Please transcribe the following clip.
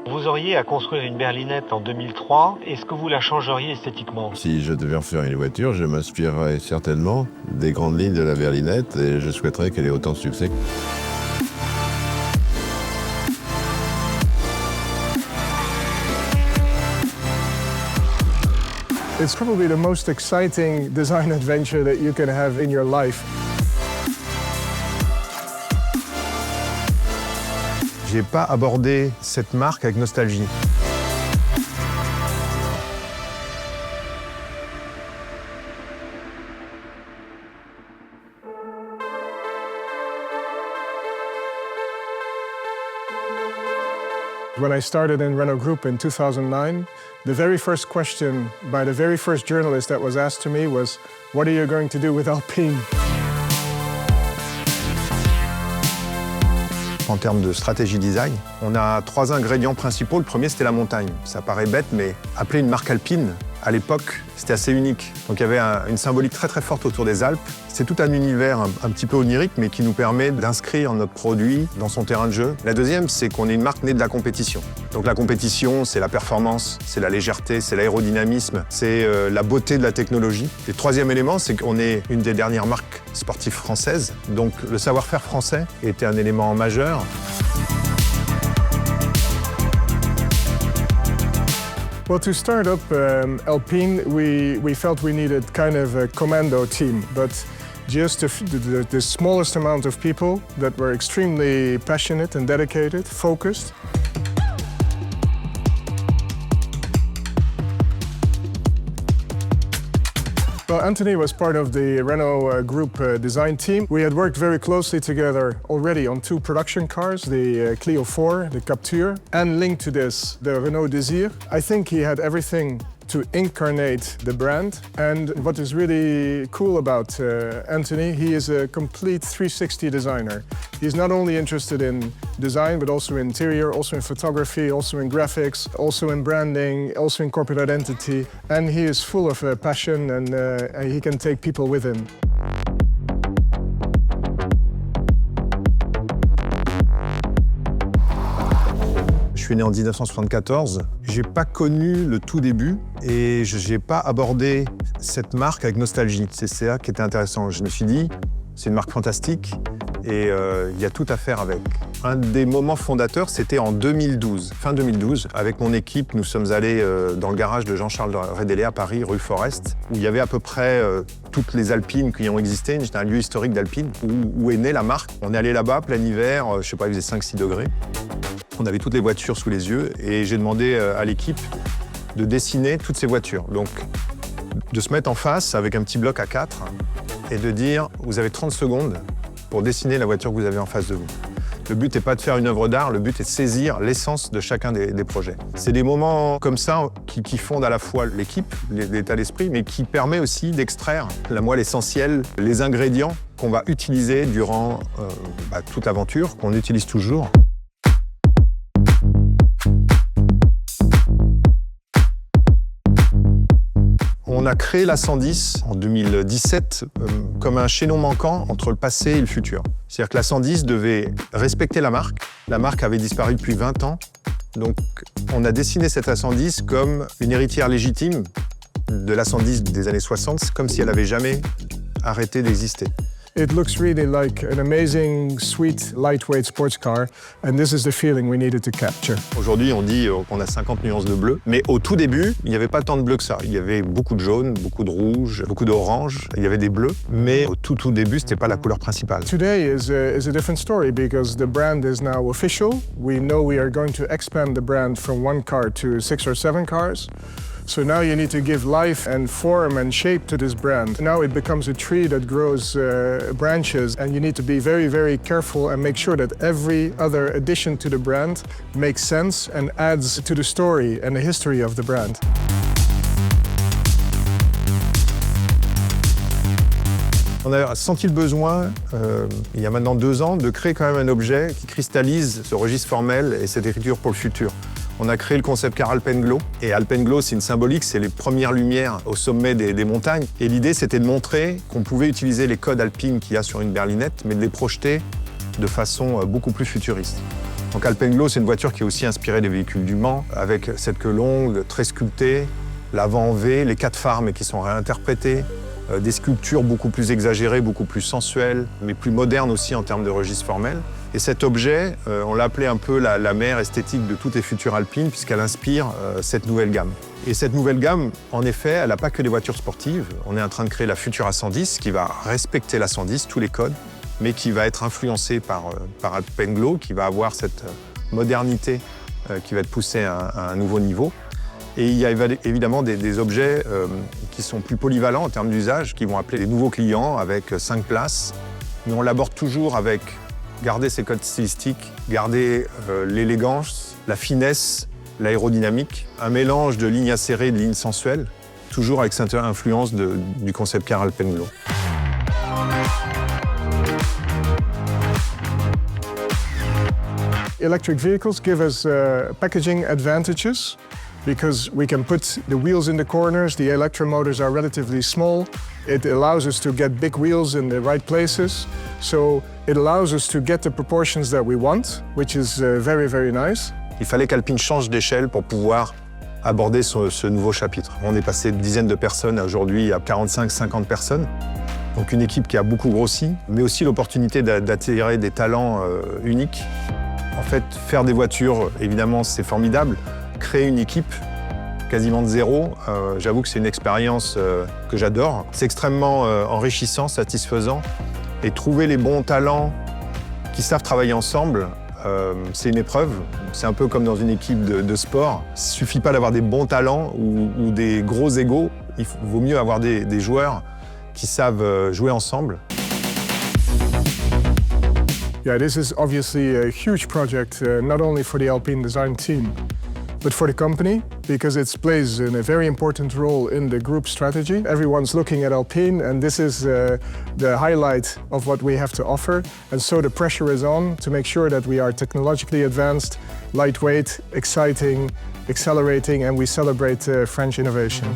Vous auriez à construire une berlinette en 2003. Est-ce que vous la changeriez esthétiquement? Si je devais refaire une voiture, je m'inspirerais certainement des grandes lignes de la berlinette et je souhaiterais qu'elle ait autant de succès. It's probably the most exciting design adventure that you can have in your life. J'ai pas abordé cette marque avec nostalgie. When I started in Renault Group in 2009, the very first question by the very first journalist that was asked to me was, "What are you going to do with Alpine?" En termes de stratégie design, on a 3 ingrédients principaux. Le premier, c'était la montagne. Ça paraît bête, mais appeler une marque alpine, à l'époque, c'était assez unique. Donc il y avait une symbolique très très forte autour des Alpes. C'est tout un univers un petit peu onirique, mais qui nous permet d'inscrire notre produit dans son terrain de jeu. La deuxième, c'est qu'on est une marque née de la compétition. Donc la compétition, c'est la performance, c'est la légèreté, c'est l'aérodynamisme, c'est la beauté de la technologie. Et le troisième élément, c'est qu'on est une des dernières marques sportives françaises. Donc le savoir-faire français était un élément majeur. Well, to start up Alpine, we felt we needed kind of a commando team, but just the smallest amount of people that were extremely passionate and dedicated, focused. Well, Anthony was part of the Renault Group design team. We had worked very closely together already on 2 production cars, the Clio 4, the Captur, and linked to this, the Renault Désir. I think he had everything to incarnate the brand. And what is really cool about Anthony, he is a complete 360 designer. He's not only interested in design, but also in interior, also in photography, also in graphics, also in branding, also in corporate identity. And he is full of passion and he can take people with him. Je suis né en 1974. J'ai pas connu le tout début et j'ai pas abordé cette marque avec nostalgie. C'est ça qui était intéressant. Je me suis dit, c'est une marque fantastique et il y a tout à faire avec. Un des moments fondateurs, c'était en 2012. Fin 2012, avec mon équipe, nous sommes allés dans le garage de Jean-Charles Rédélé à Paris, rue Forest, où il y avait à peu près toutes les Alpines qui ont existé. C'était un lieu historique d'Alpine où est née la marque. On est allé là-bas, plein hiver, je sais pas, il faisait 5-6 degrés. On avait toutes les voitures sous les yeux et j'ai demandé à l'équipe de dessiner toutes ces voitures. Donc, de se mettre en face avec un petit bloc A4 et de dire « Vous avez 30 secondes pour dessiner la voiture que vous avez en face de vous ». Le but n'est pas de faire une œuvre d'art, le but est de saisir l'essence de chacun des projets. C'est des moments comme ça qui fondent à la fois l'équipe, l'état d'esprit, mais qui permet aussi d'extraire la moelle essentielle, les ingrédients qu'on va utiliser durant toute l'aventure, qu'on utilise toujours. On a créé la 110 en 2017 comme un chaînon manquant entre le passé et le futur. C'est-à-dire que la 110 devait respecter la marque. La marque avait disparu depuis 20 ans. Donc on a dessiné cette A110 comme une héritière légitime de la 110 des années 60, comme si elle n'avait jamais arrêté d'exister. It looks really like an amazing, sweet, lightweight sports car, and this is the feeling we needed to capture. Aujourd'hui, on dit qu'on a 50 nuances de bleu, mais au tout début, il n'y avait pas tant de bleu que ça. Il y avait beaucoup de jaune, beaucoup de rouge, beaucoup d'orange, il y avait des bleus, mais au tout début, c'était pas la couleur principale. Today is a different story because the brand is now official. We know we are going to expand the brand from 1 car to 6 or 7 cars. So now you need to give life and form and shape to this brand. Now it becomes a tree that grows branches, and you need to be very, very careful and make sure that every other addition to the brand makes sense and adds to the story and the history of the brand. On a senti le besoin, il y a maintenant 2 ans, de créer quand même un objet qui cristallise ce registre formel et cette écriture pour le futur. On a créé le concept car Alpenglow. Et Alpenglow, c'est une symbolique, c'est les premières lumières au sommet des montagnes. Et l'idée, c'était de montrer qu'on pouvait utiliser les codes alpines qu'il y a sur une berlinette, mais de les projeter de façon beaucoup plus futuriste. Donc Alpenglow, c'est une voiture qui est aussi inspirée des véhicules du Mans, avec cette queue longue, très sculptée, l'avant en V, les 4 phares mais qui sont réinterprétés, des sculptures beaucoup plus exagérées, beaucoup plus sensuelles, mais plus modernes aussi en termes de registre formel. Et cet objet, on l'a appelé un peu la mère esthétique de toutes les futures alpines, puisqu'elle inspire cette nouvelle gamme. Et cette nouvelle gamme, en effet, elle n'a pas que des voitures sportives. On est en train de créer la Futura 110, qui va respecter la 110, tous les codes, mais qui va être influencée par Alpenglow, qui va avoir cette modernité qui va être poussée à un nouveau niveau. Et il y a évidemment des objets qui sont plus polyvalents en termes d'usage, qui vont appeler des nouveaux clients avec 5 places. Mais on l'aborde toujours avec garder ses codes stylistiques, garder l'élégance, la finesse, l'aérodynamique, un mélange de lignes acérées et de lignes sensuelles, toujours avec cette influence du concept car Alpenglow. Electric vehicles give us packaging advantages because we can put the wheels in the corners, the electromotors are relatively small. It allows us to get big wheels in the right places. So it allows us to get the proportions that we want, which is very, very nice. Il fallait qu'Alpine change d'échelle pour pouvoir aborder ce nouveau chapitre. On est passé de dizaines de personnes à aujourd'hui à 45-50 personnes. Donc une équipe qui a beaucoup grossi, mais aussi l'opportunité d'attirer des talents uniques. En fait, faire des voitures, évidemment, c'est formidable. Créer une équipe quasiment de zéro, j'avoue que c'est une expérience que j'adore. C'est extrêmement enrichissant, satisfaisant. Et trouver les bons talents qui savent travailler ensemble, c'est une épreuve. C'est un peu comme dans une équipe de sport. Il ne suffit pas d'avoir des bons talents ou des gros égos. Il vaut mieux avoir des joueurs qui savent jouer ensemble. Yeah, this is obviously a huge project, not only for the Alpine design team, but for the company, because it plays a very important role in the group strategy. Everyone's looking at Alpine, and this is the highlight of what we have to offer. And so the pressure is on to make sure that we are technologically advanced, lightweight, exciting, accelerating, and we celebrate French innovation.